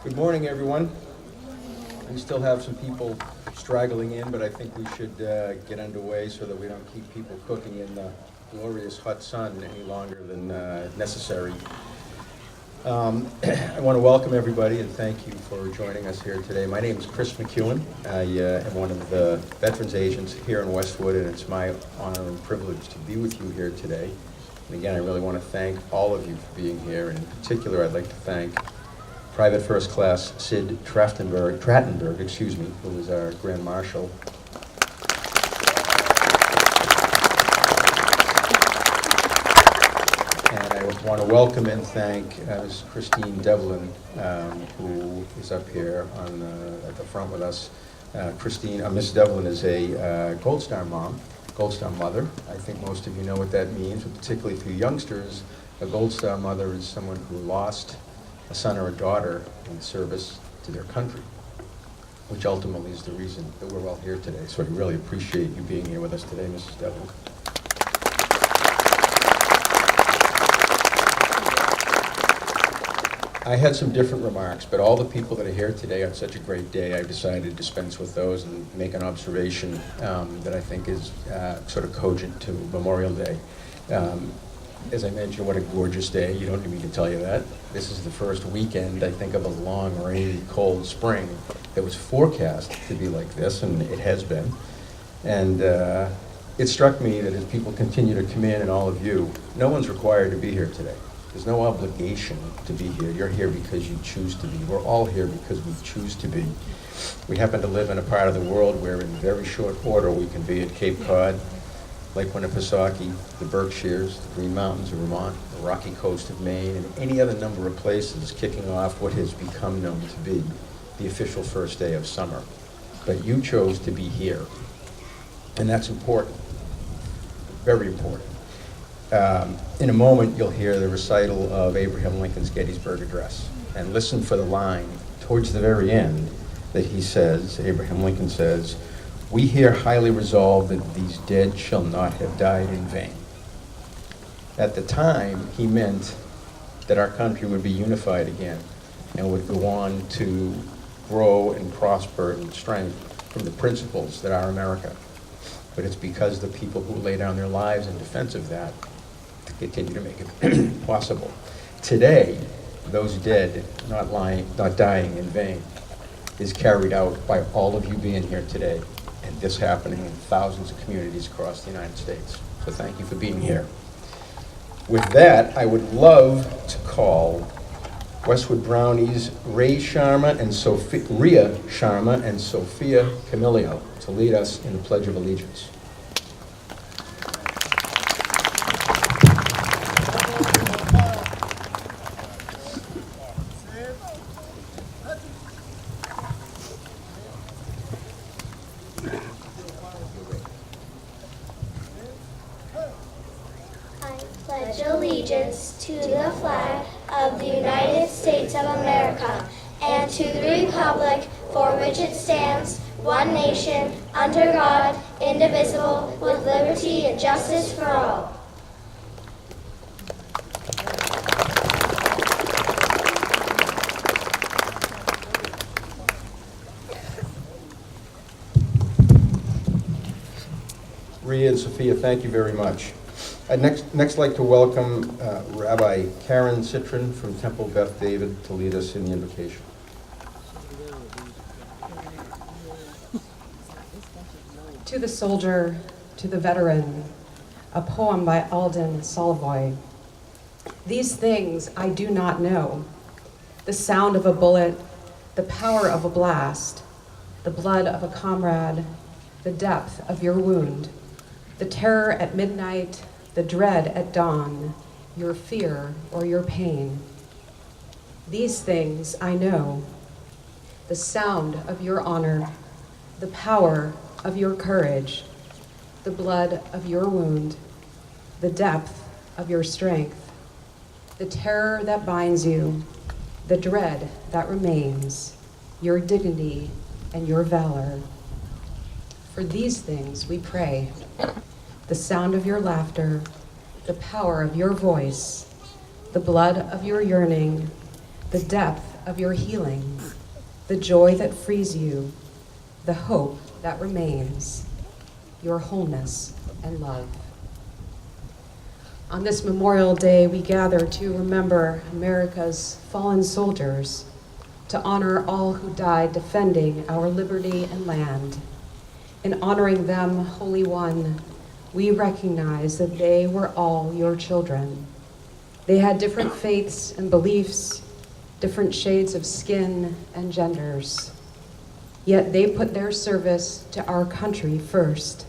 Good morning, everyone. We still have some people straggling in, but I think we should get underway so that we don't keep people cooking in the glorious hot sun any longer than necessary. I want to welcome everybody and thank you for joining us here today. My name is Chris McEwen. I am one of the veterans agents here in Westwood, and it's my honor and privilege to be with you here today. And again, I really want to thank all of you for being here, and in particular, I'd like to thank Private First Class Sid Trattenberg, who is our Grand Marshal. And I want to welcome and thank Ms. Christine Devlin, who is up here at the front with us. Miss Devlin is a Gold Star mom, Gold Star mother. I think most of you know what that means, but particularly for youngsters, a Gold Star mother is someone who lost a son or a daughter in service to their country, which ultimately is the reason that we're all here today. So I really appreciate you being here with us today, Mrs. Devlin. I had some different remarks, but all the people that are here today on such a great day, I decided to dispense with those and make an observation that I think is sort of cogent to Memorial Day. As I mentioned, what a gorgeous day. You don't need me to tell you that. This is the first weekend, I think, of a long, rainy, cold spring that was forecast to be like this, and it has been. And it struck me that as people continue to come in, and all of you, no one's required to be here today. There's no obligation to be here. You're here because you choose to be. We're all here because we choose to be. We happen to live in a part of the world where in very short order we can be at Cape Cod, Lake Winnipesaukee, the Berkshires, the Green Mountains of Vermont, the Rocky Coast of Maine, and any other number of places kicking off what has become known to be the official first day of summer. But you chose to be here, and that's important, very important. In a moment, you'll hear the recital of Abraham Lincoln's Gettysburg Address, and listen for the line towards the very end that he says, Abraham Lincoln says, "We here highly resolve that these dead shall not have died in vain." At the time, he meant that our country would be unified again and would go on to grow and prosper in strength from the principles that are America. But it's because the people who lay down their lives in defense of that to continue to make it possible. Today, those dead not dying in vain is carried out by all of you being here today, and this happening in thousands of communities across the United States. So thank you for being here. With that, I would love to call Westwood Brownies Rhea Sharma and Sophia Camilio to lead us in the Pledge of Allegiance. Pledge allegiance to the flag of the United States of America and to the republic for which it stands, one nation, under God, indivisible, with liberty and justice for all. Rhea and Sophia, thank you very much. I'd next like to welcome Rabbi Karen Citron from Temple Beth David to lead us in the invocation. To the soldier, to the veteran, a poem by Alden Solvoy. These things I do not know. The sound of a bullet, the power of a blast, the blood of a comrade, the depth of your wound, the terror at midnight, the dread at dawn, your fear or your pain. These things I know. The sound of your honor, the power of your courage, the blood of your wound, the depth of your strength, the terror that binds you, the dread that remains, your dignity and your valor. For these things we pray. The sound of your laughter, the power of your voice, the blood of your yearning, the depth of your healing, the joy that frees you, the hope that remains, your wholeness and love. On this Memorial Day, we gather to remember America's fallen soldiers, to honor all who died defending our liberty and land. In honoring them, Holy One, we recognize that they were all your children. They had different faiths and beliefs, different shades of skin and genders. Yet they put their service to our country first.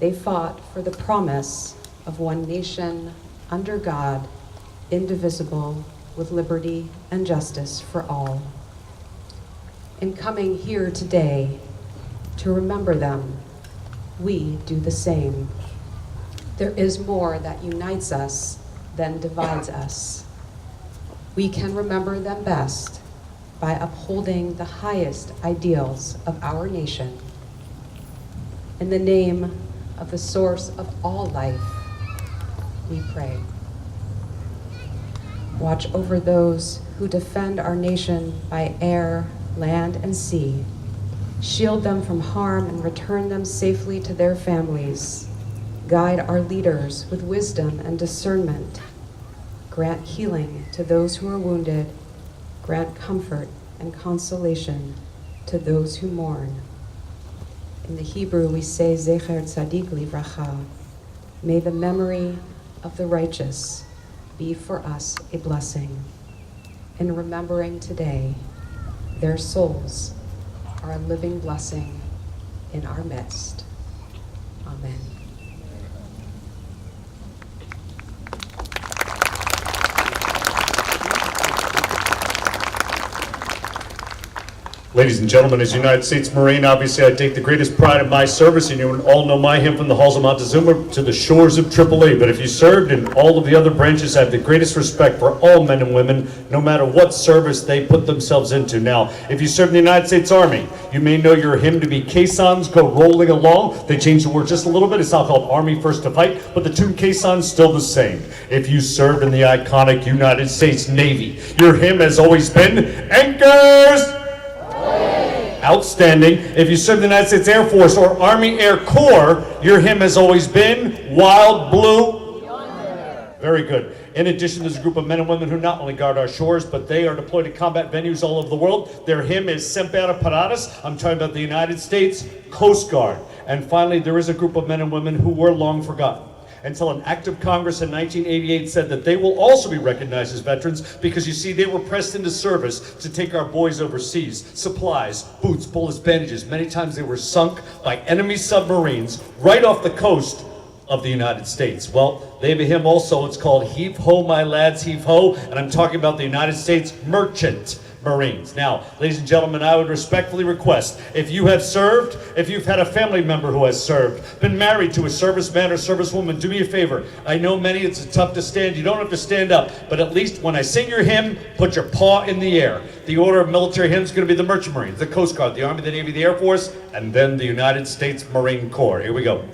They fought for the promise of one nation, under God, indivisible, with liberty and justice for all. In coming here today to remember them, we do the same. There is more that unites us than divides us. We can remember them best by upholding the highest ideals of our nation. In the name of the source of all life, we pray. Watch over those who defend our nation by air, land, and sea. Shield them from harm and return them safely to their families. Guide our leaders with wisdom and discernment. Grant healing to those who are wounded. Grant comfort and consolation to those who mourn. In the Hebrew, we say, Zecher Tzadik Livracha. May the memory of the righteous be for us a blessing. In remembering today, their souls are a living blessing in our midst. Amen. Ladies and gentlemen, as a United States Marine, obviously I take the greatest pride in my service, and you all know my hymn from the halls of Montezuma to the shores of AAA. But if you served in all of the other branches, I have the greatest respect for all men and women, no matter what service they put themselves into. Now, if you serve in the United States Army, you may know your hymn to be Caissons Go Rolling Along. They changed the word just a little bit. It's now called Army First to Fight, but the tune Caissons still the same. If you served in the iconic United States Navy, your hymn has always been Anchors! Outstanding. If you served in the United States Air Force or Army Air Corps, your hymn has always been Wild Blue. Very good. In addition, there's a group of men and women who not only guard our shores, but they are deployed to combat venues all over the world. Their hymn is Semper Paratus. I'm talking about the United States Coast Guard. And finally, there is a group of men and women who were long forgotten, until an act of Congress in 1988 said that they will also be recognized as veterans because, you see, they were pressed into service to take our boys overseas. Supplies, boots, bullets, bandages. Many times they were sunk by enemy submarines right off the coast of the United States. Well, they have a hymn also. It's called Heave Ho, My Lads, Heave Ho, and I'm talking about the United States Merchant Marines. Now, ladies and gentlemen, I would respectfully request, if you have served, if you've had a family member who has served, been married to a serviceman or servicewoman, do me a favor. I know many, it's tough to stand. You don't have to stand up, but at least when I sing your hymn, put your paw in the air. The order of military hymns is going to be the Merchant Marines, the Coast Guard, the Army, the Navy, the Air Force, and then the United States Marine Corps. Here we go.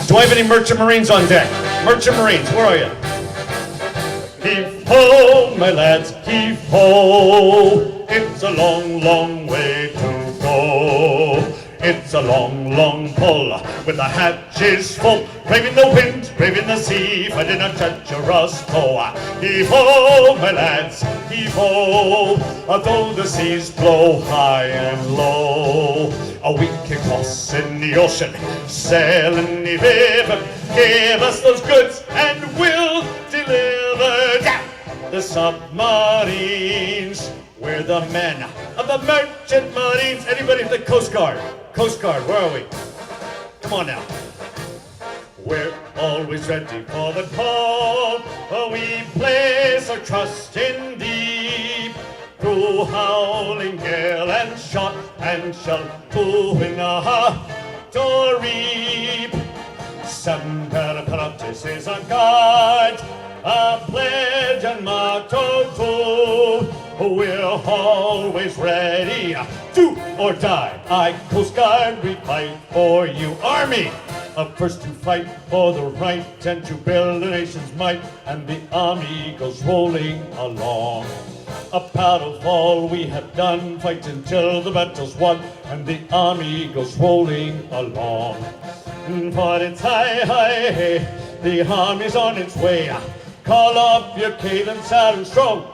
Do I have any Merchant Marines on deck? Merchant Marines, where are you? Heave ho, my lads, heave ho. It's a long, long way to go. It's a long, long pull with the hatches full. Braving the wind, braving the sea, fighting a treacherous foe. Heave ho, my lads, heave ho. Though the seas blow high and low, we can cross in the ocean, sail in the river. Give us those goods and we'll deliver down the submarines. We're the men of the Merchant Marines. Anybody from the Coast Guard? Coast Guard, where are we? Come on now. We're always ready for the call. We place our trust in thee. Through howling gale and shot and shell, pulling to reap. Semper Paratus is our guide, a pledge and motto too. We're always ready, do or die. I, Coast Guard, we fight for you. Army, Up first to fight for the right and to build a nation's might, and the army goes rolling along. Up out of all we have done, fight until the battle's won, and the army goes rolling along. For it's high, high, hey, the army's on its way. Call up your cadence out and strong.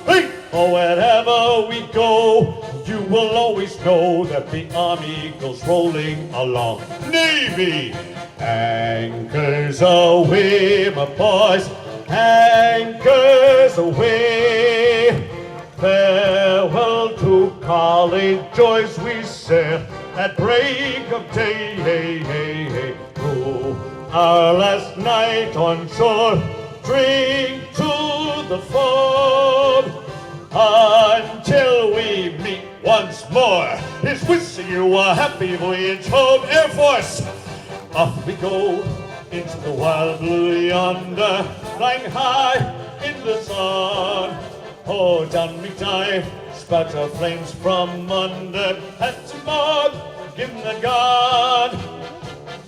Hey! For wherever we go, you will always know that the army goes rolling along. Navy! Anchors away, my boys, anchors away. Farewell to college joys we sail at break of day. Oh, our last night on shore, drink to the foam until we meet once more. Here's wishing you a happy voyage home, Air Force. Off we go into the wild blue yonder, flying high in the sun. Oh, down we dive, spatter flames from under, and to Maud, give them the gun.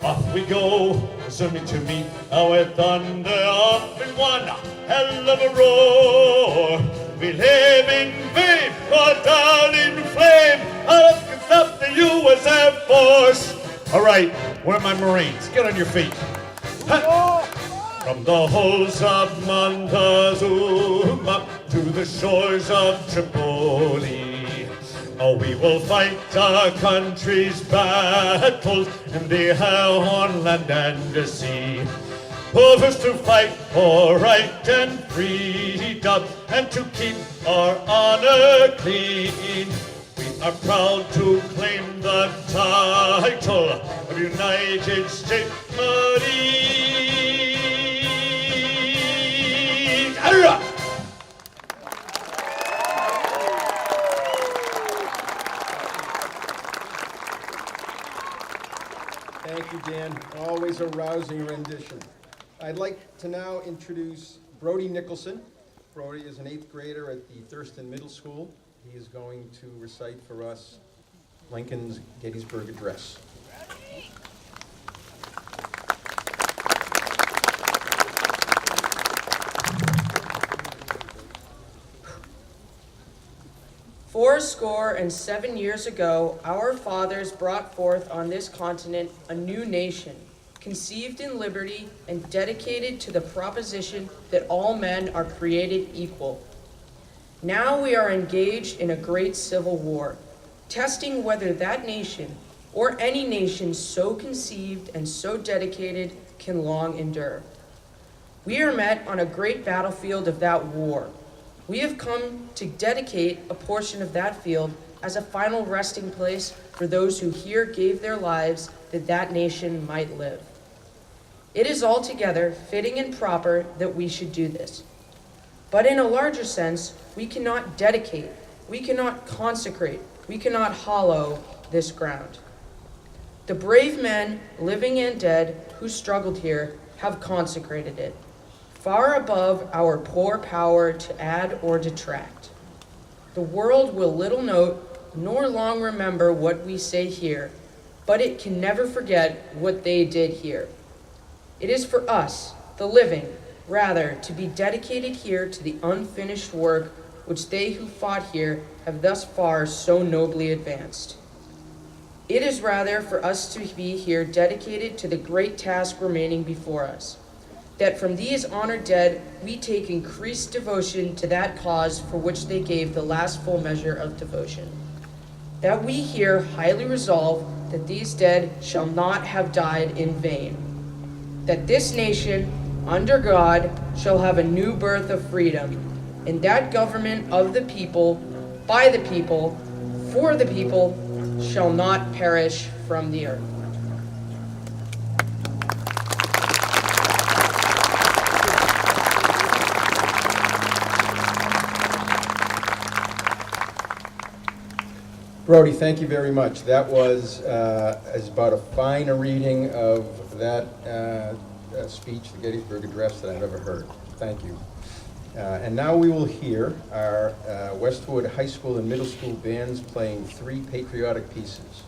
Off we go, swimming to meet our thunder, off in one hell of a roar. We live in vain, or down in flame, us can stop the U.S. Air Force. All right, where are my Marines? Get on your feet. Ha! From the hulls of Montezuma to the shores of Tripoli, oh, we will fight our country's battles in the hell on land and the sea. First to fight for right and freedom, and to keep our honor clean. We are proud to claim the title of United States Marines. Arrgh! Thank you, Dan. Always a rousing rendition. I'd like to now introduce Brody Nicholson. Brody is an 8th grader at the Thurston Middle School. He is going to recite for us Lincoln's Gettysburg Address. Fourscore and 7 years ago, our fathers brought forth on this continent a new nation, conceived in liberty and dedicated to the proposition that all men are created equal. Now we are engaged in a great civil war, testing whether that nation, or any nation so conceived and so dedicated, can long endure. We are met on a great battlefield of that war. We have come to dedicate a portion of that field as a final resting place for those who here gave their lives that that nation might live. It is altogether fitting and proper that we should do this. But in a larger sense, we cannot dedicate, we cannot consecrate, we cannot hallow this ground. The brave men, living and dead, who struggled here, have consecrated it, far above our poor power to add or detract. The world will little note, nor long remember what we say here, but it can never forget what they did here. It is for us, the living, rather, to be dedicated here to the unfinished work which they who fought here have thus far so nobly advanced. It is rather for us to be here dedicated to the great task remaining before us, that from these honored dead we take increased devotion to that cause for which they gave the last full measure of devotion. That we here highly resolve that these dead shall not have died in vain, that this nation, under God, shall have a new birth of freedom, and that government of the people, by the people, for the people, shall not perish from the earth. Brody, thank you very much. That was is about a finer reading of that speech, the Gettysburg Address, that I've ever heard. Thank you. And now we will hear our Westwood High School and Middle School bands playing 3 patriotic pieces.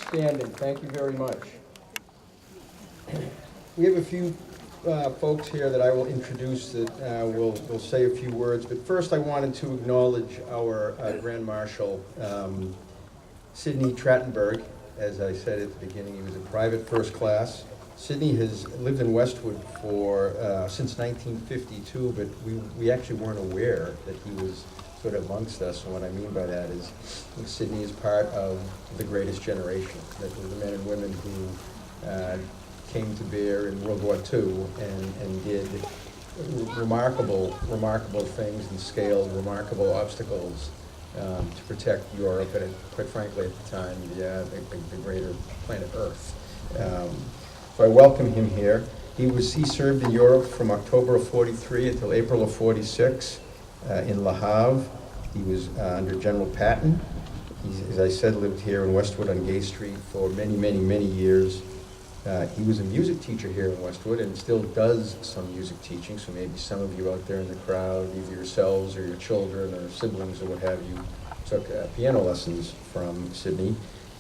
Outstanding, thank you very much. We have a few folks here that I will introduce that will say a few words, but first I wanted to acknowledge our Grand Marshal, Sidney Trattenberg. As I said at the beginning, he was a private first class. Sidney has lived in Westwood for since 1952, but we actually weren't aware that he was sort of amongst us. And what I mean by that is Sidney is part of the greatest generation, that were the men and women who came to bear in World War II and did remarkable things and scaled remarkable obstacles to protect Europe and, quite frankly, at the time, the greater planet Earth. So I welcome him here. He served in Europe from October of '43 until April of '46 in Le Havre. He was under General Patton. He, as I said, lived here in Westwood on Gay Street for many years. He was a music teacher here in Westwood and still does some music teaching, so maybe some of you out there in the crowd, either yourselves or your children or siblings or what have you, took piano lessons from Sidney.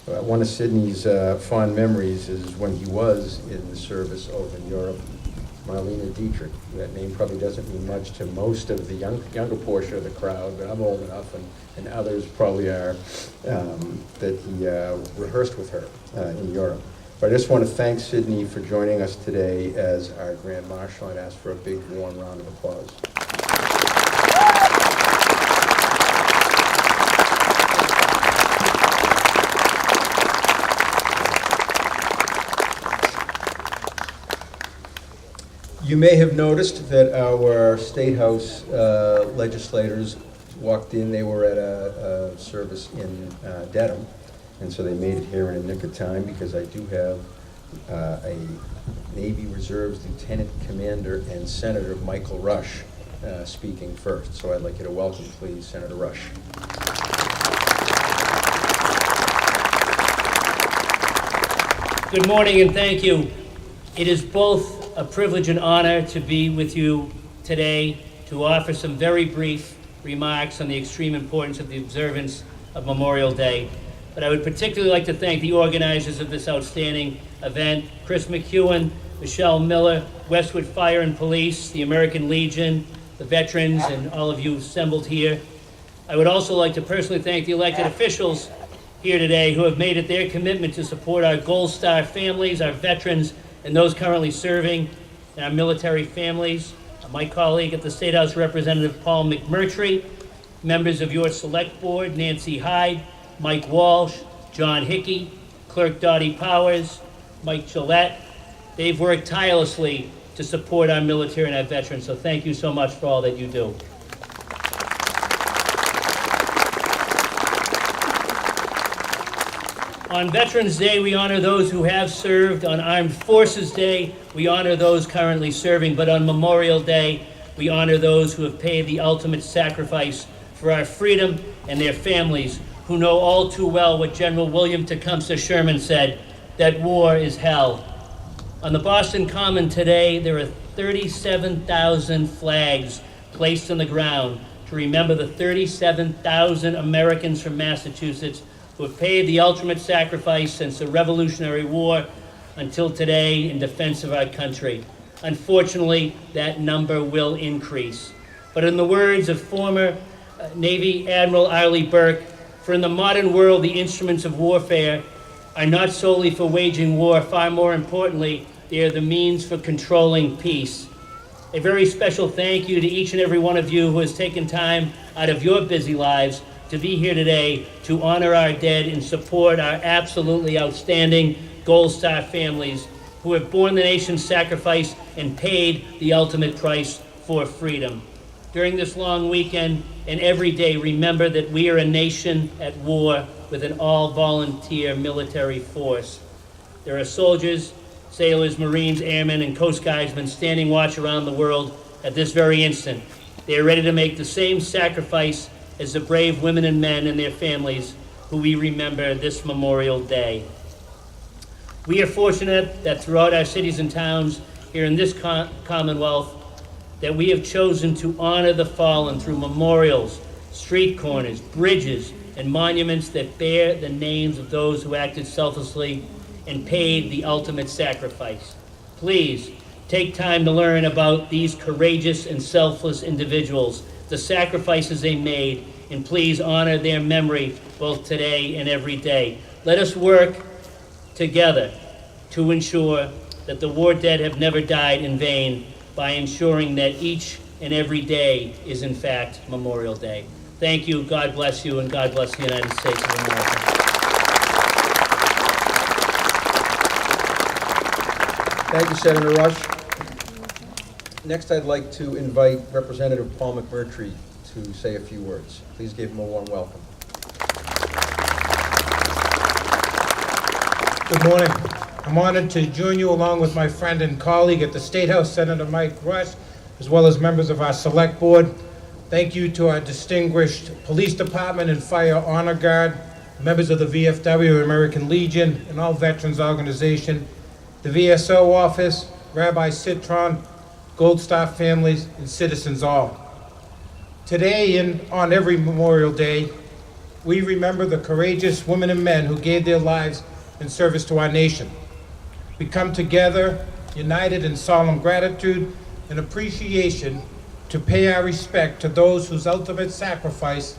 One of Sidney's fond memories is when he was in the service over in Europe. Marlene Dietrich. That name probably doesn't mean much to most of the younger portion of the crowd, but I'm old enough, and others probably are, that he rehearsed with her in Europe. But I just want to thank Sidney for joining us today as our Grand Marshal and ask for a big warm round of applause. You may have noticed that our State House legislators walked in. They were at a service in Dedham, and so they made it here in a nick of time because I do have a Navy Reserves Lieutenant Commander and Senator Michael Rush speaking first. So I'd like you to welcome, please, Senator Rush. Good morning and thank you. It is both a privilege and honor to be with you today to offer some very brief remarks on the extreme importance of the observance of Memorial Day. But I would particularly like to thank the organizers of this outstanding event, Chris McEwen, Michelle Miller, Westwood Fire and Police, the American Legion, the veterans, and all of you assembled here. I would also like to personally thank the elected officials here today who have made it their commitment to support our Gold Star families, our veterans, and those currently serving in our military families. My colleague at the State House, Representative Paul McMurtry, members of your select board, Nancy Hyde, Mike Walsh, John Hickey, Clerk Dottie Powers, Mike Gillette. They've worked tirelessly to support our military and our veterans, so thank you so much for all that you do. On Veterans Day, we honor those who have served. On Armed Forces Day, we honor those currently serving. But on Memorial Day, we honor those who have paid the ultimate sacrifice for our freedom and their families, who know all too well what General William Tecumseh Sherman said, that war is hell. On the Boston Common today, there are 37,000 flags placed on the ground to remember the 37,000 Americans from Massachusetts who have paid the ultimate sacrifice since the Revolutionary War until today in defense of our country. Unfortunately, that number will increase. But in the words of former Navy Admiral Arleigh Burke, for in the modern world, the instruments of warfare are not solely for waging war. Far more importantly, they are the means for controlling peace. A very special thank you to each and every one of you who has taken time out of your busy lives to be here today to honor our dead and support our absolutely outstanding Gold Star families who have borne the nation's sacrifice and paid the ultimate price for freedom. During this long weekend and every day, remember that we are a nation at war with an all-volunteer military force. There are soldiers, sailors, Marines, airmen, and Coast Guardsmen standing watch around the world at this very instant. They are ready to make the same sacrifice as the brave women and men and their families who we remember this Memorial Day. We are fortunate that throughout our cities and towns here in this Commonwealth that we have chosen to honor the fallen through memorials, street corners, bridges, and monuments that bear the names of those who acted selflessly and paid the ultimate sacrifice. Please take time to learn about these courageous and selfless individuals, the sacrifices they made, and please honor their memory both today and every day. Let us work together to ensure that the war dead have never died in vain by ensuring that each and every day is in fact Memorial Day. Thank you, God bless you, and God bless the United States of America. Thank you, Senator Rush. Next, I'd like to invite Representative Paul McMurtry to say a few words. Please give him a warm welcome. Good morning. I'm honored to join you along with my friend and colleague at the State House, Senator Mike Rush, as well as members of our Select Board. Thank you to our distinguished Police Department and Fire Honor Guard, members of the VFW, American Legion, and all veterans organizations, the VSO office, Rabbi Citron, Gold Star families, and citizens all. Today and on every Memorial Day, we remember the courageous women and men who gave their lives in service to our nation. We come together, united in solemn gratitude and appreciation to pay our respect to those whose ultimate sacrifice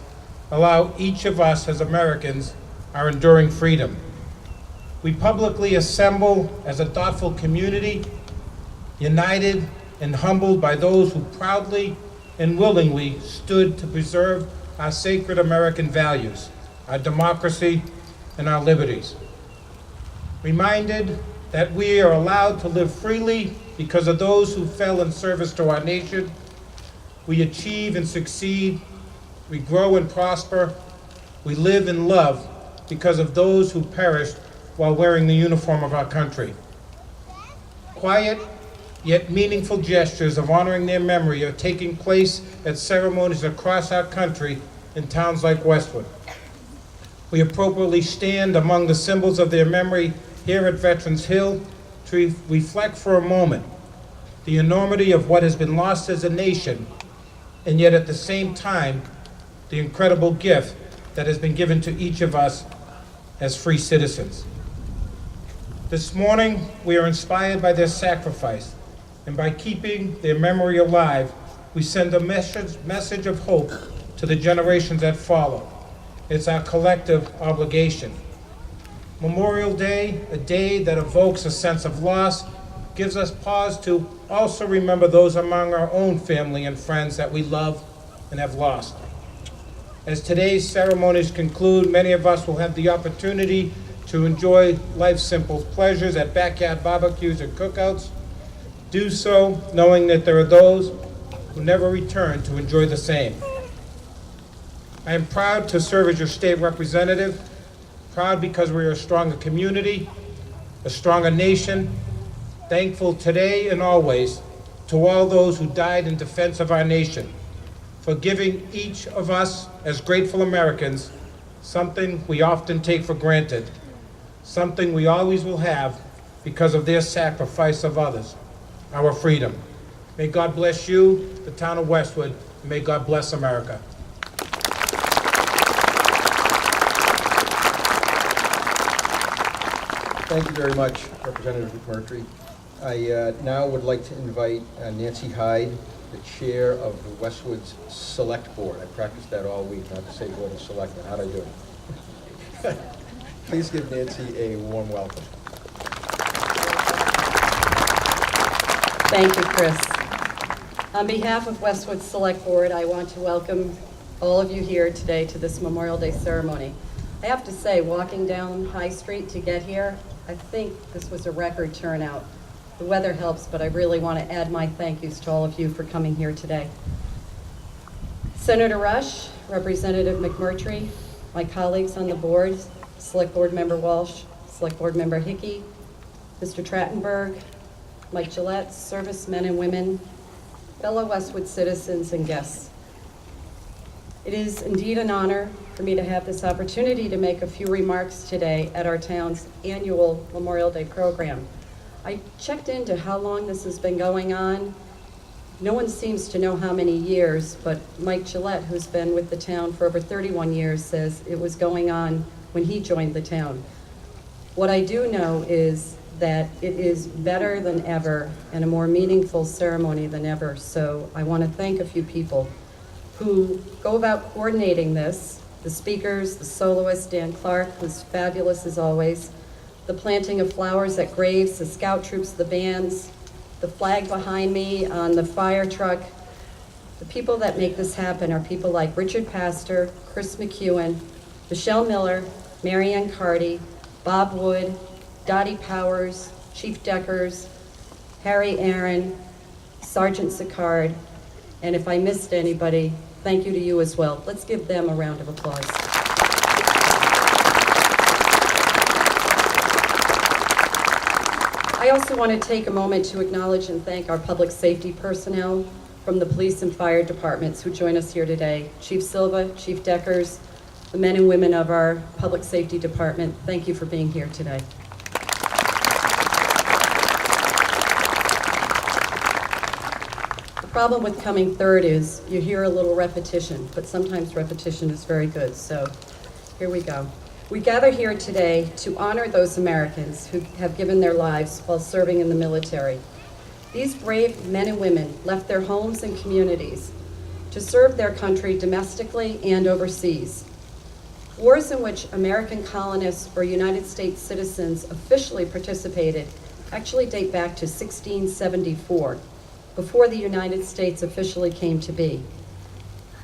allow each of us as Americans our enduring freedom. We publicly assemble as a thoughtful community, united and humbled by those who proudly and willingly stood to preserve our sacred American values, our democracy, and our liberties. Reminded that we are allowed to live freely because of those who fell in service to our nation, we achieve and succeed, we grow and prosper, we live and love because of those who perished while wearing the uniform of our country. Quiet yet meaningful gestures of honoring their memory are taking place at ceremonies across our country in towns like Westwood. We appropriately stand among the symbols of their memory here at Veterans Hill to reflect for a moment the enormity of what has been lost as a nation, and yet at the same time, the incredible gift that has been given to each of us as free citizens. This morning, we are inspired by their sacrifice, and by keeping their memory alive, we send a message of hope to the generations that follow. It's our collective obligation. Memorial Day, a day that evokes a sense of loss, gives us pause to also remember those among our own family and friends that we love and have lost. As today's ceremonies conclude, many of us will have the opportunity to enjoy life's simple pleasures at backyard barbecues and cookouts. Do so knowing that there are those who never return to enjoy the same. I am proud to serve as your state representative, proud because we are a stronger community, a stronger nation, thankful today and always to all those who died in defense of our nation, for giving each of us as grateful Americans something we often take for granted, something we always will have because of their sacrifice of others, our freedom. May God bless you, the town of Westwood, and may God bless America. Thank you very much, Representative McMurtry. I now would like to invite Nancy Hyde, the chair of the Westwood Select Board. I practiced that all week, not to say Board of Selectmen. How'd I do? Please give Nancy a warm welcome. Thank you, Chris. On behalf of Westwood Select Board, I want to welcome all of you here today to this Memorial Day ceremony. I have to say, walking down High Street to get here, I think this was a record turnout. The weather helps, but I really want to add my thank yous to all of you for coming here today. Senator Rush, Representative McMurtry, my colleagues on the board, Select Board Member Walsh, Select Board Member Hickey, Mr. Trattenberg, Mike Gillette, servicemen and women, fellow Westwood citizens and guests. It is indeed an honor for me to have this opportunity to make a few remarks today at our town's annual Memorial Day program. I checked into how long this has been going on. No one seems to know how many years, but Mike Gillette, who's been with the town for over 31 years, says it was going on when he joined the town. What I do know is that it is better than ever and a more meaningful ceremony than ever. So I want to thank a few people who go about coordinating this, the speakers, the soloist, Dan Clark, who's fabulous as always, the planting of flowers at graves, the scout troops, the bands, the flag behind me on the fire truck. The people that make this happen are people like Richard Pastor, Chris McEwen, Michelle Miller, Marianne Carty, Bob Wood, Dottie Powers, Chief Deckers, Harry Aaron, Sergeant Sicard, and if I missed anybody, thank you to you as well. Let's give them a round of applause. I also want to take a moment to acknowledge and thank our public safety personnel from the police and fire departments who join us here today. Chief Silva, Chief Deckers, the men and women of our public safety department, thank you for being here today. The problem with coming third is you hear a little repetition, but sometimes repetition is very good, so here we go. We gather here today to honor those Americans who have given their lives while serving in the military. These brave men and women left their homes and communities to serve their country domestically and overseas. Wars in which American colonists or United States citizens officially participated actually date back to 1674, before the United States officially came to be.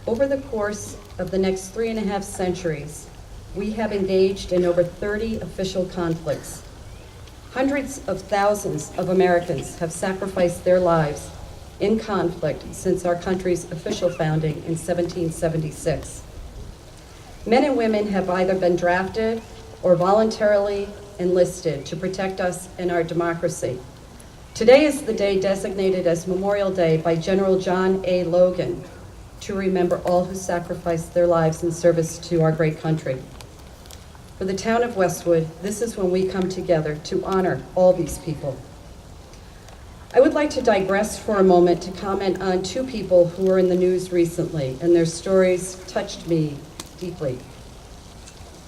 Over the course of the next 3.5 centuries, we have engaged in over 30 official conflicts. Hundreds of thousands of Americans have sacrificed their lives in conflict since our country's official founding in 1776. Men and women have either been drafted or voluntarily enlisted to protect us and our democracy. Today is the day designated as Memorial Day by General John A. Logan to remember all who sacrificed their lives in service to our great country. For the town of Westwood, this is when we come together to honor all these people. I would like to digress for a moment to comment on two people who were in the news recently, and their stories touched me deeply.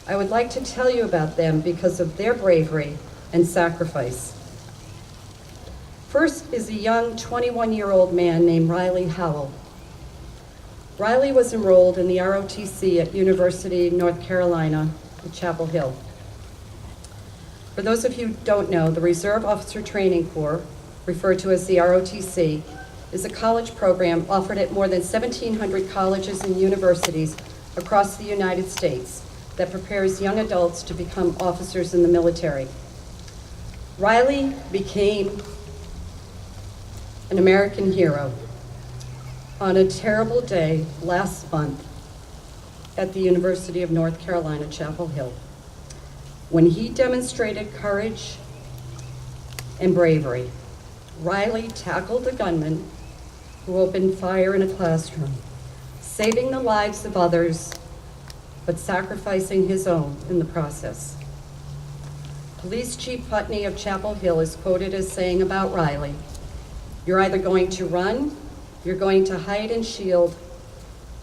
I would like to tell you about them because of their bravery and sacrifice. First is a young 21-year-old man named Riley Howell. Riley was enrolled in the ROTC at University of North Carolina at Chapel Hill. For those of you who don't know, the Reserve Officer Training Corps, referred to as the ROTC, is a college program offered at more than 1,700 colleges and universities across the United States that prepares young adults to become officers in the military. Riley became an American hero on a terrible day last month at the University of North Carolina, Chapel Hill, when he demonstrated courage and bravery. Riley tackled a gunman who opened fire in a classroom, saving the lives of others, but sacrificing his own in the process. Police Chief Putney of Chapel Hill is quoted as saying about Riley, "You're either going to run, you're going to hide and shield,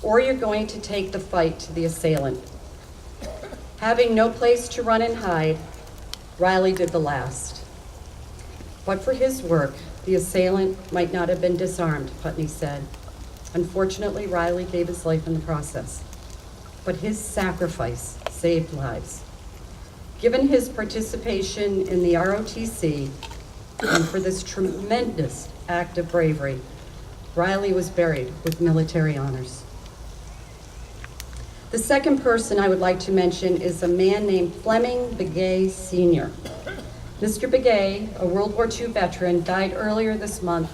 or you're going to take the fight to the assailant." Having no place to run and hide, Riley did the last. But for his work, the assailant might not have been disarmed, Putney said. Unfortunately, Riley gave his life in the process, but his sacrifice saved lives. Given his participation in the ROTC and for this tremendous act of bravery, Riley was buried with military honors. The second person I would like to mention is a man named Fleming Begay Sr. Mr. Begay, a World War II veteran, died earlier this month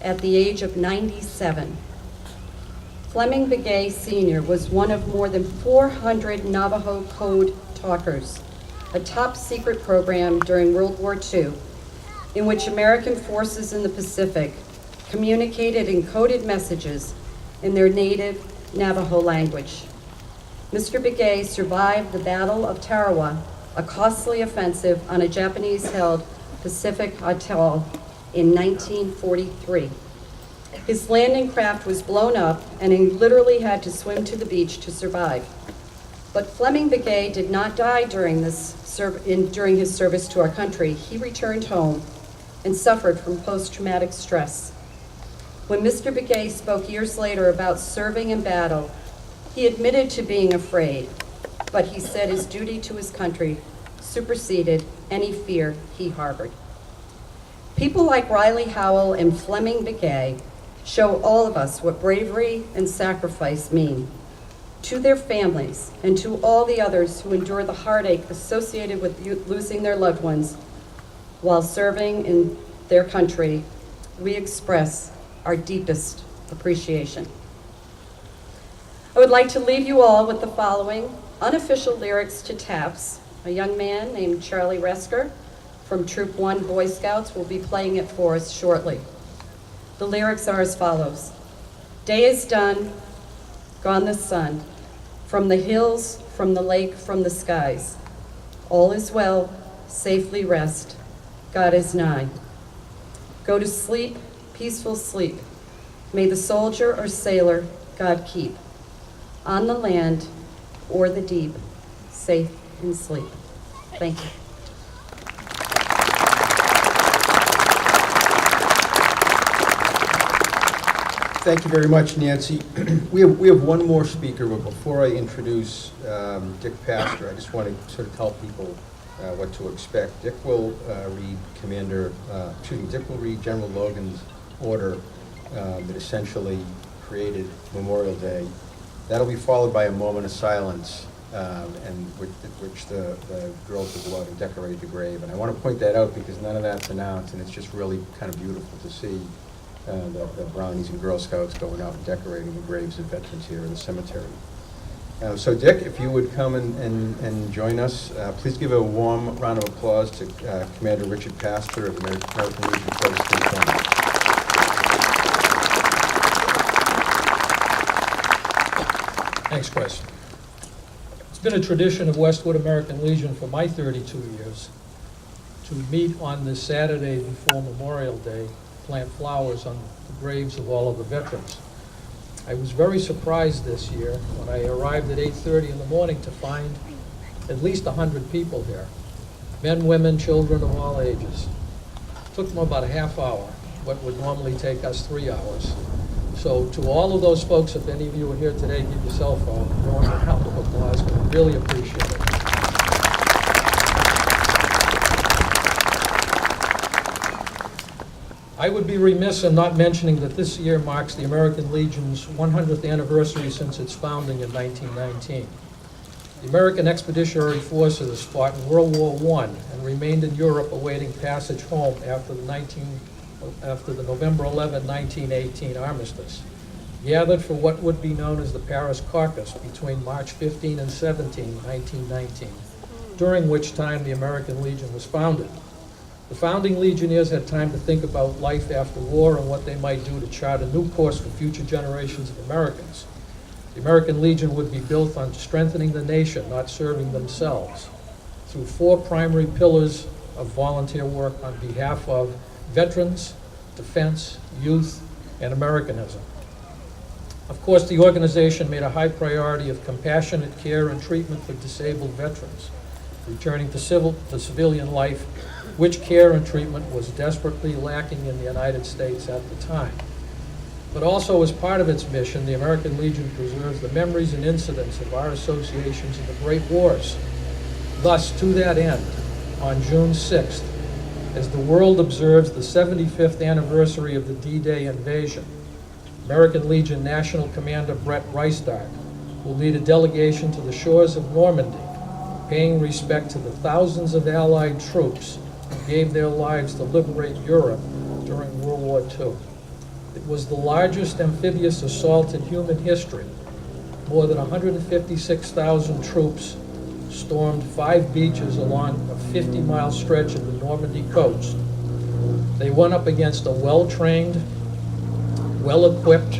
at the age of 97. Fleming Begay Sr. was one of more than 400 Navajo code talkers, a top secret program during World War II in which American forces in the Pacific communicated encoded messages in their native Navajo language. Mr. Begay survived the Battle of Tarawa, a costly offensive on a Japanese-held Pacific atoll in 1943, His landing craft was blown up, and he literally had to swim to the beach to survive. But Fleming Begay did not die during his service to our country. He returned home and suffered from post-traumatic stress. When Mr. Begay spoke years later about serving in battle, he admitted to being afraid, but he said his duty to his country superseded any fear he harbored. People like Riley Howell and Fleming Begay show all of us what bravery and sacrifice mean. To their families and to all the others who endure the heartache associated with losing their loved ones while serving in their country, we express our deepest appreciation. I would like to leave you all with the following unofficial lyrics to Taps. A young man named Charlie Resker from Troop 1 Boy Scouts will be playing it for us shortly. The lyrics are as follows. Day is done, gone the sun, from the hills, from the lake, from the skies. All is well, safely rest, God is nigh. Go to sleep, peaceful sleep. May the soldier or sailor God keep. On the land or the deep, safe in sleep. Thank you. Thank you very much, Nancy. We have one more speaker, but before I introduce Dick Pastor, I just want to sort of tell people what to expect. Dick will read Dick will read General Logan's order that essentially created Memorial Day. That'll be followed by a moment of silence, and which the girls will go out and decorate the grave. And I want to point that out because none of that's announced, and it's just really kind of beautiful to see the Brownies and Girl Scouts going out and decorating the graves of veterans here in the cemetery. So Dick, if you would come and join us, please give a warm round of applause to Commander Richard Pastor of the American Legion Post 320. Thanks, Chris. It's been a tradition of Westwood American Legion for my 32 years to meet on this Saturday before Memorial Day, plant flowers on the graves of all of the veterans. I was very surprised this year when I arrived at 8:30 in the morning to find at least 100 people here, men, women, children of all ages. It took them about a half hour, what would normally take us 3 hours. So to all of those folks, if any of you are here today, give yourself a warm round of applause. We really appreciate it. I would be remiss in not mentioning that this year marks the American Legion's 100th anniversary since its founding in 1919. The American Expeditionary Forces fought in World War I and remained in Europe awaiting passage home after the November 11, 1918 armistice, gathered for what would be known as the Paris Caucus between March 15 and 17, 1919, during which time the American Legion was founded. The founding Legionnaires had time to think about life after war and what they might do to chart a new course for future generations of Americans. The American Legion would be built on strengthening the nation, not serving themselves, through 4 primary pillars of volunteer work on behalf of veterans, defense, youth, and Americanism. Of course, the organization made a high priority of compassionate care and treatment for disabled veterans, returning to civilian life, which care and treatment was desperately lacking in the United States at the time. But also as part of its mission, the American Legion preserves the memories and incidents of our associations in the Great Wars. Thus, to that end, on June 6th, as the world observes the 75th anniversary of the D-Day invasion, American Legion National Commander Brett Reisdart will lead a delegation to the shores of Normandy, paying respect to the thousands of Allied troops who gave their lives to liberate Europe during World War II. It was the largest amphibious assault in human history. More than 156,000 troops stormed 5 beaches along a 50-mile stretch of the Normandy coast. They went up against a well-trained, well-equipped,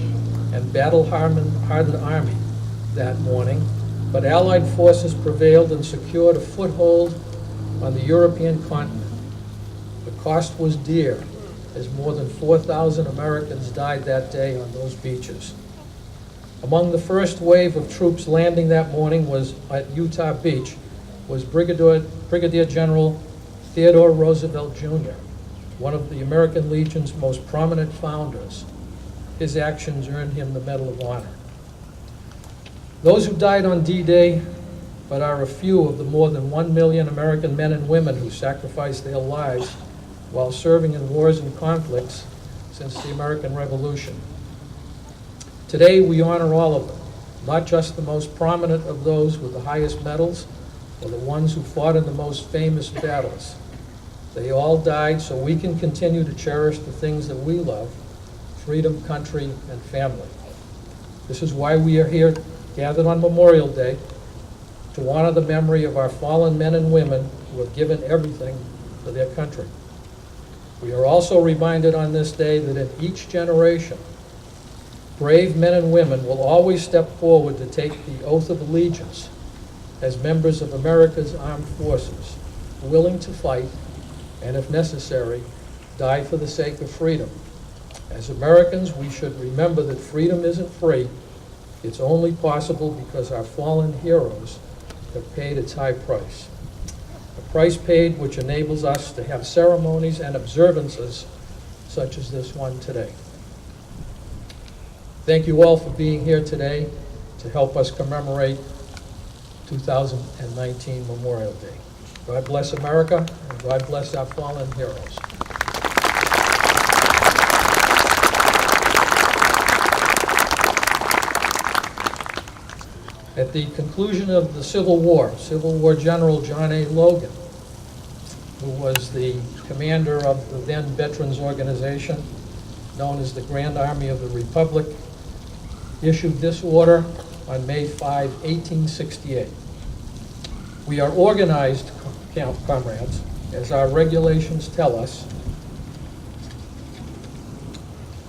and battle-hardened army that morning, but Allied forces prevailed and secured a foothold on the European continent. The cost was dear, as more than 4,000 Americans died that day on those beaches. Among the first wave of troops landing that morning was at Utah Beach was Brigadier General Theodore Roosevelt Jr., one of the American Legion's most prominent founders. His actions earned him the Medal of Honor. Those who died on D-Day but are a few of the more than 1 million American men and women who sacrificed their lives while serving in wars and conflicts since the American Revolution. Today, we honor all of them, not just the most prominent of those with the highest medals or the ones who fought in the most famous battles. They all died so we can continue to cherish the things that we love: freedom, country, and family. This is why we are here gathered on Memorial Day, to honor the memory of our fallen men and women who have given everything for their country. We are also reminded on this day that in each generation, brave men and women will always step forward to take the oath of allegiance as members of America's armed forces, willing to fight and, if necessary, die for the sake of freedom. As Americans, we should remember that freedom isn't free. It's only possible because our fallen heroes have paid its high price. A price paid which enables us to have ceremonies and observances such as this one today. Thank you all for being here today to help us commemorate 2019 Memorial Day. God bless America, and God bless our fallen heroes. At the conclusion of the Civil War General John A. Logan, who was the commander of the then Veterans Organization, known as the Grand Army of the Republic, issued this order on May 5, 1868. We are organized, comrades, as our regulations tell us,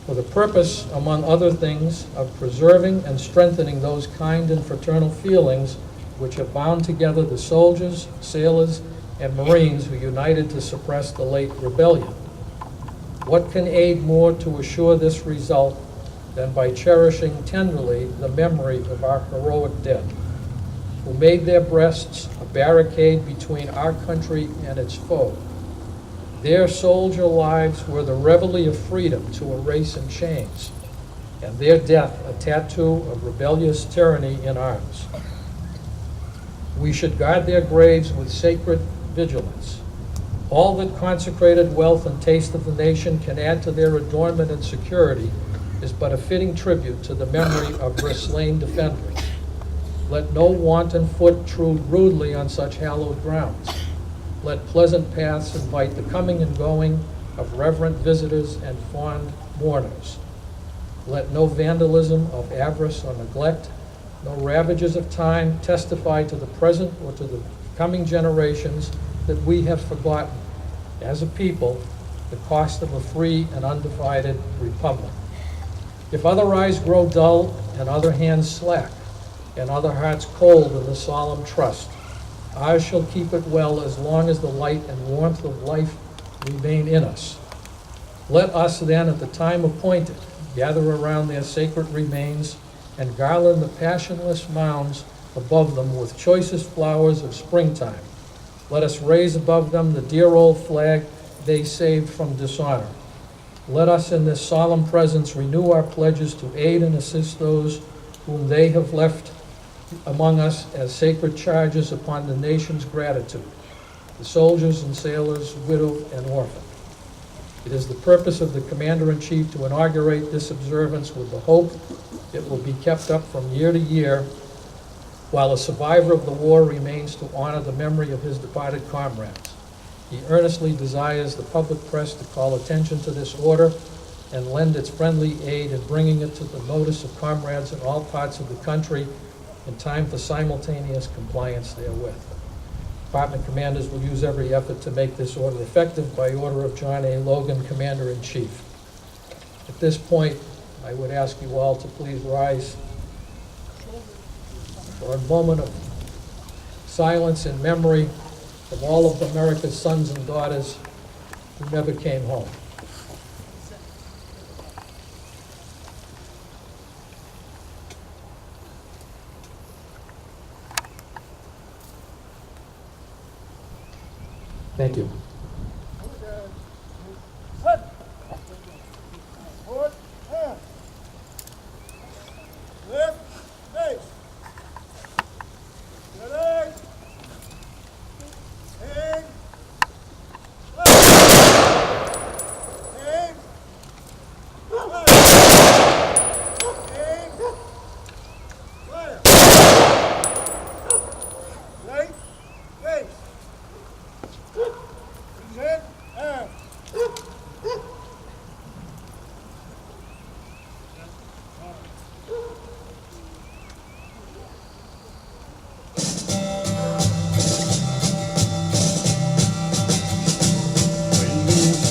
for the purpose, among other things, of preserving and strengthening those kind and fraternal feelings which have bound together the soldiers, sailors, and Marines who united to suppress the late rebellion. What can aid more to assure this result than by cherishing tenderly the memory of our heroic dead, who made their breasts a barricade between our country and its foe. Their soldier lives were the reveille of freedom to a race in chains, and their death a tattoo of rebellious tyranny in arms. We should guard their graves with sacred vigilance. All that consecrated wealth and taste of the nation can add to their adornment and security is but a fitting tribute to the memory of their slain defenders. Let no wanton foot intrude rudely on such hallowed grounds. Let pleasant paths invite the coming and going of reverent visitors and fond mourners. Let no vandalism of avarice or neglect, no ravages of time testify to the present or to the coming generations that we have forgotten, as a people, the cost of a free and undivided republic. If other eyes grow dull and other hands slack, and other hearts cold in the solemn trust, ours shall keep it well as long as the light and warmth of life remain in us. Let us then, at the time appointed, gather around their sacred remains and garland the passionless mounds above them with choicest flowers of springtime. Let us raise above them the dear old flag they saved from dishonor. Let us in this solemn presence renew our pledges to aid and assist those whom they have left among us as sacred charges upon the nation's gratitude, the soldiers and sailors, widowed and orphaned. It is the purpose of the Commander-in-Chief to inaugurate this observance with the hope it will be kept up from year to year while a survivor of the war remains to honor the memory of his departed comrades. He earnestly desires the public press to call attention to this order and lend its friendly aid in bringing it to the notice of comrades in all parts of the country in time for simultaneous compliance therewith. Department commanders will use every effort to make this order effective by order of John A. Logan, Commander-in-Chief. At this point, I would ask you all to please rise for a moment of silence in memory of all of America's sons and daughters who never came home. Thank you.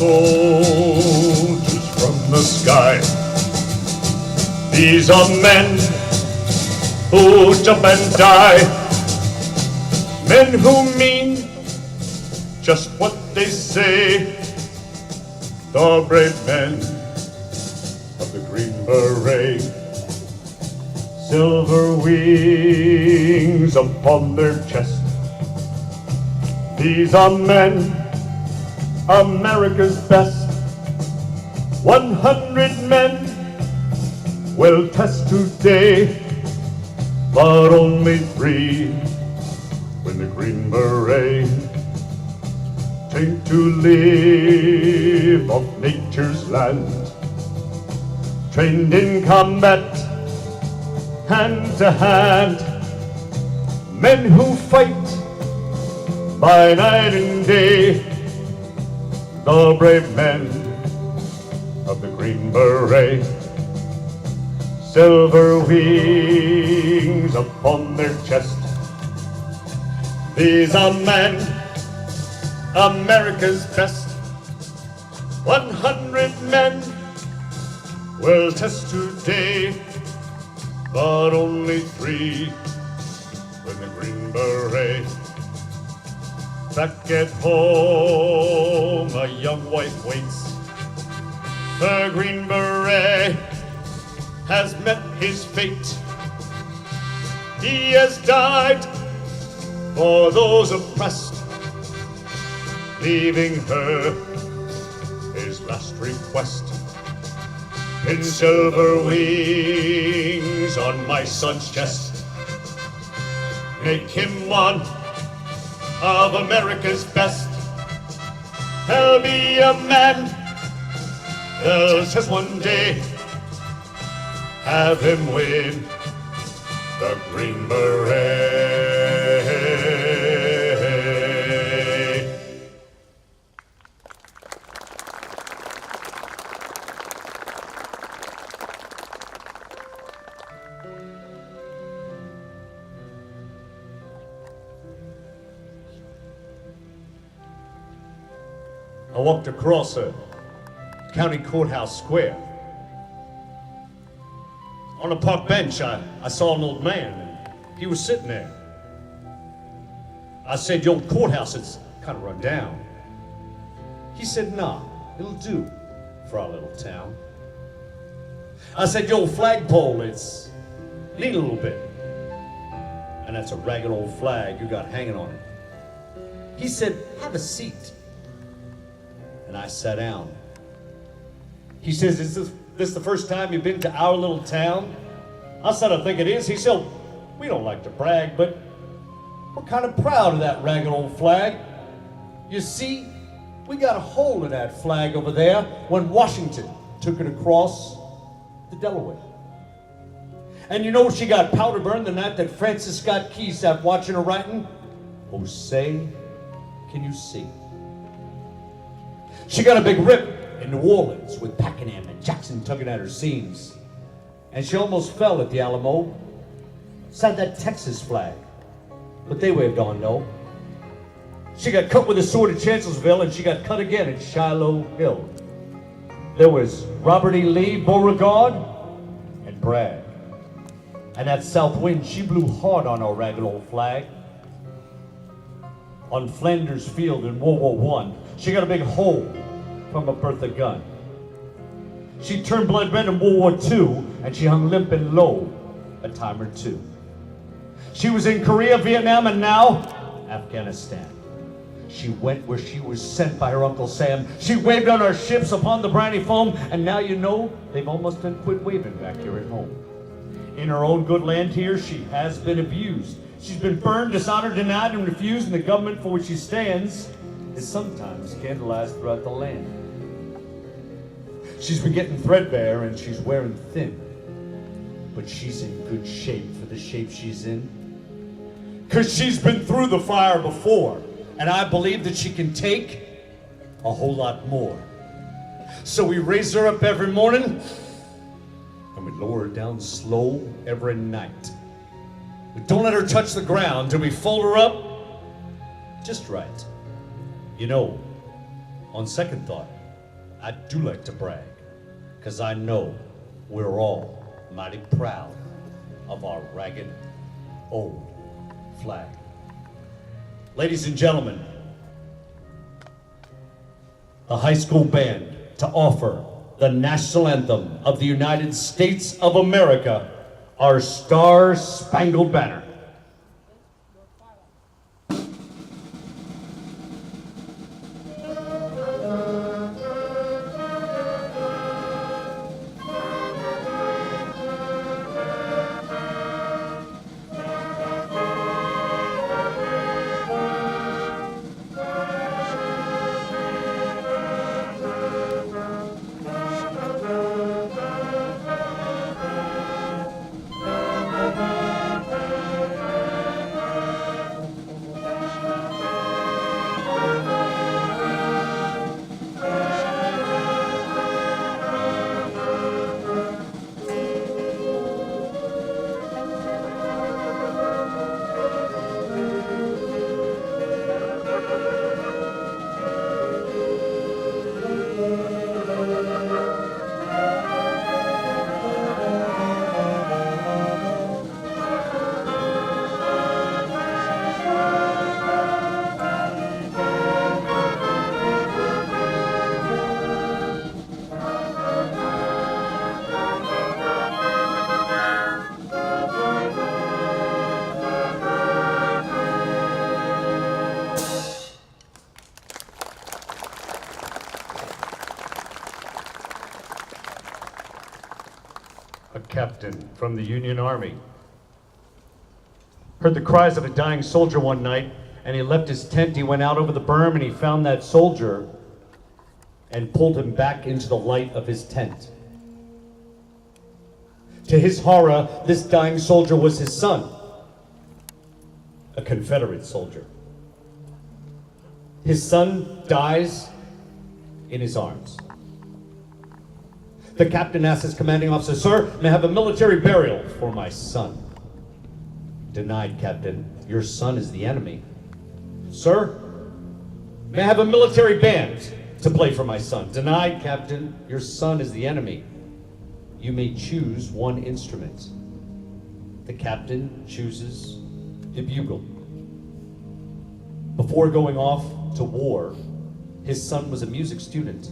Soldiers from the sky. These are men who jump and die. Men who mean just what they say. The brave men of the Green Beret. Silver wings upon their chest. These are men, America's best. 100 men will test today, but only 3 win the Green Beret. Trained to live off nature's land, trained in combat, hand to hand. Men who fight by night and day. The brave men of the Green Beret. Silver wings upon their chest. These are men, America's best. 100 men will test today, but only 3 win the Green Beret. Back at home, a young wife waits. The Green Beret has met his fate. He has died for those oppressed, leaving her his last request. In silver wings on my son's chest, make him one of America's best. There'll be a man that'll just one day have him win the Green Beret. I walked across a county courthouse square. On a park bench, I saw an old man, and he was sitting there. I said, "The old courthouse, it's kind of run down." He said, "Nah, it'll do for our little town." I said, "The old flagpole, it's lean a little bit. And that's a ragged old flag you got hanging on it." He said, "Have a seat." And I sat down. He says, "Is this the first time you've been to our little town?" I said, "I think it is." He said, "We don't like to brag, but we're kind of proud of that ragged old flag. You see, we got a hole in that flag over there when Washington took it across the Delaware. And you know she got powder burned the night that Francis Scott Key sat watching her writing? Oh, say, can you see? She got a big rip in New Orleans with Pakenham and Jackson tugging at her seams. And she almost fell at the Alamo. Sat that Texas flag, but they waved on no. She got cut with a sword at Chancellorsville, and she got cut again at Shiloh Hill. There was Robert E. Lee, Beauregard, and Bragg. And that south wind, she blew hard on our ragged old flag. On Flanders Field in World War I, she got a big hole from a Bertha gun. She turned blood red in World War II, and she hung limp and low a time or two. She was in Korea, Vietnam, and now Afghanistan. She went where she was sent by her Uncle Sam. She waved on our ships upon the briny foam, and now you know they've almost been quit waving back here at home. In her own good land here, she has been abused. She's been burned, dishonored, denied, and refused, and the government for which she stands is sometimes scandalized throughout the land. She's been getting threadbare and she's wearing thin, but she's in good shape for the shape she's in. 'Cause she's been through the fire before, and I believe that she can take a whole lot more. So we raise her up every morning, and we lower her down slow every night. We don't let her touch the ground till we fold her up just right. You know, on second thought, I do like to brag, 'cause I know we're all mighty proud of our ragged old flag. Ladies and gentlemen, the high school band to offer the national anthem of the United States of America, our Star-Spangled Banner. A captain from the Union Army heard the cries of a dying soldier one night, and he left his tent. He went out over the berm and he found that soldier and pulled him back into the light of his tent. To his horror, this dying soldier was his son, a Confederate soldier. His son dies in his arms. The captain asked his commanding officer, "Sir, may I have a military burial for my son?" "Denied, Captain. Your son is the enemy." "Sir, may I have a military band to play for my son?" "Denied, Captain. Your son is the enemy. You may choose one instrument." The captain chooses the bugle. Before going off to war, his son was a music student.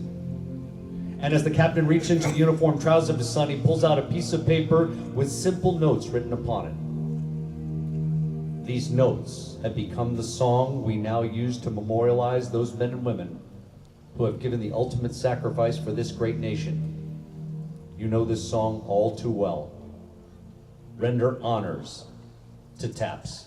And as the captain reached into the uniform trousers of his son, he pulls out a piece of paper with simple notes written upon it. These notes have become the song we now use to memorialize those men and women who have given the ultimate sacrifice for this great nation. You know this song all too well. Render honors to Taps.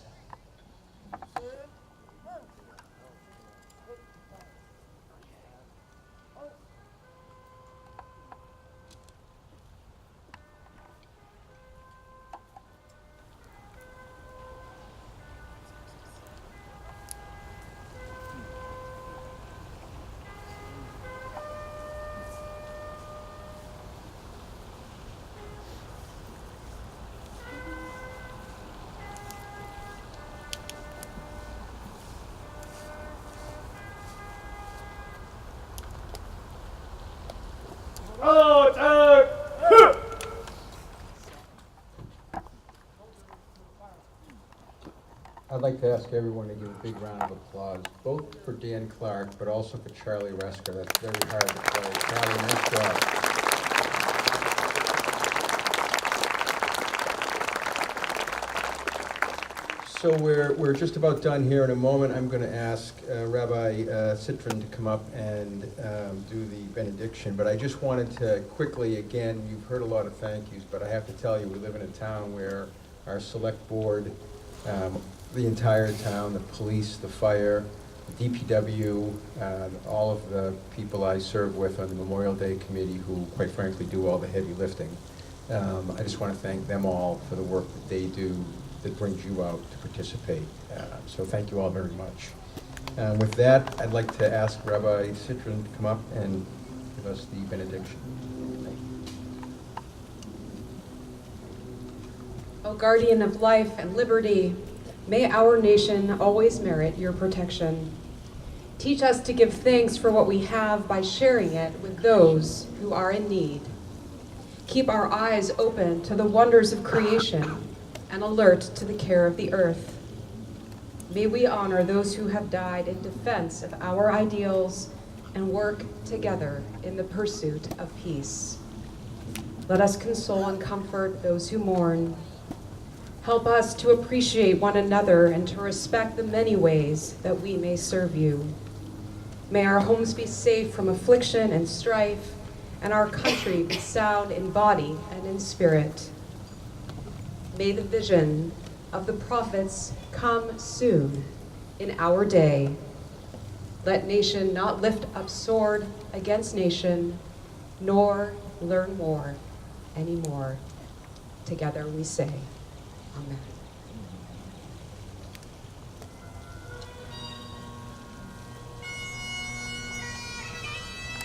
I'd like to ask everyone to give a big round of applause, both for Dan Clark, but also for Charlie Resker. That's very hard to play. Charlie, nice job. So we're just about done here. In a moment, I'm going to ask Rabbi Citrin to come up and do the benediction. But I just wanted to quickly, again, you've heard a lot of thank yous, but I have to tell you, we live in a town where our select board, the entire town, the police, the fire, the DPW, all of the people I serve with on the Memorial Day Committee who, quite frankly, do all the heavy lifting. I just want to thank them all for the work that they do that brings you out to participate. So thank you all very much. With that, I'd like to ask Rabbi Citrin to come up and give us the benediction. O guardian of life and liberty, may our nation always merit your protection. Teach us to give thanks for what we have by sharing it with those who are in need. Keep our eyes open to the wonders of creation and alert to the care of the earth. May we honor those who have died in defense of our ideals and work together in the pursuit of peace. Let us console and comfort those who mourn. Help us to appreciate one another and to respect the many ways that we may serve you. May our homes be safe from affliction and strife, and our country be sound in body and in spirit. May the vision of the prophets come soon in our day. Let nation not lift up sword against nation, nor learn war anymore. Together we say, Amen.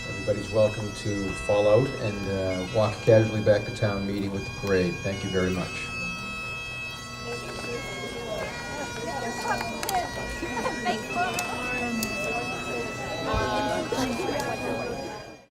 Everybody's welcome to fall out and walk casually back to town meeting with the parade. Thank you very much.